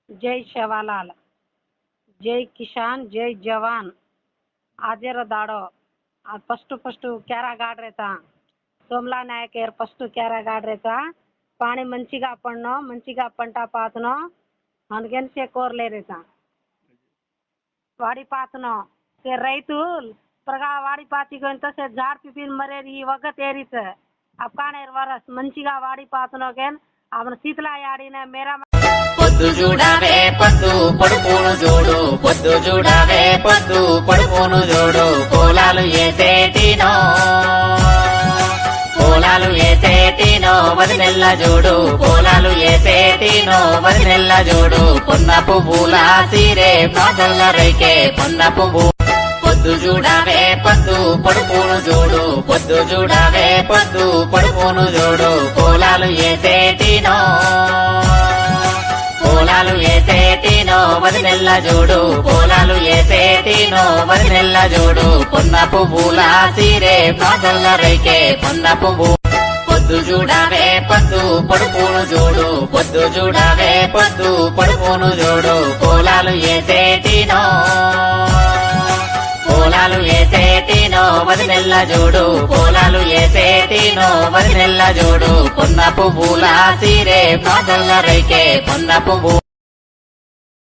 जय शेवालाल, जय किसान, जय जवान. आजेर दाड़ो फस्ट क्यारा गाड्रेता సోమలా నాయకేర్ ఫస్ట్ క్యారా గాడ్రేతా పాణి మంచిగా పಣ್ಣో మంచిగా పంట పాతనో అందుకని కోరలేరేతా वाड़ी पातनो से रईतु प्रगा वाड़ी पाती गंत से झाड़ पिपिन मरे ई वगत एरित अब काने वरस मंचिगा वाड़ी पातनो केन అవన శీతలా యాడిన మేరా పొద్దు చూడావే పొద్దు పడుకోను జోడు పొద్దు చూడావే పొద్దు పడుకోను జోడు కోలాలు ఏసేటినో వదినెల్ల జోడు కోలాలు ఏసేటినో వదినెల్ల జోడు పొన్న పువ్వుల సీరే పాదల్ల రైకే పొన్న పువ్వు పొద్దు చూడావే పొద్దు పడుకోను జోడు పొద్దు చూడావే పొద్దు పడుకోను జోడు కోలాలు ఏసేటినో వదినెల్ల జోడు కోలాలు ఏసేటినో వదినెల్ల జోడు పొన్న పువ్వుల సీరే పాదల్ల రైకే పొన్న పువ్వు పొద్దు చూడావే పొద్దు పడుకోను జోడు పొద్దు చూడావే పొద్దు పడుకోను జోడు కోలాలు ఏసేటినో వదినెల్ల జోడు కోలాలు ఏసేటినో వదినెల్ల జోడు పొన్న పువ్వుల సీరే పాదల్ల రైకే పొన్న పువ్వు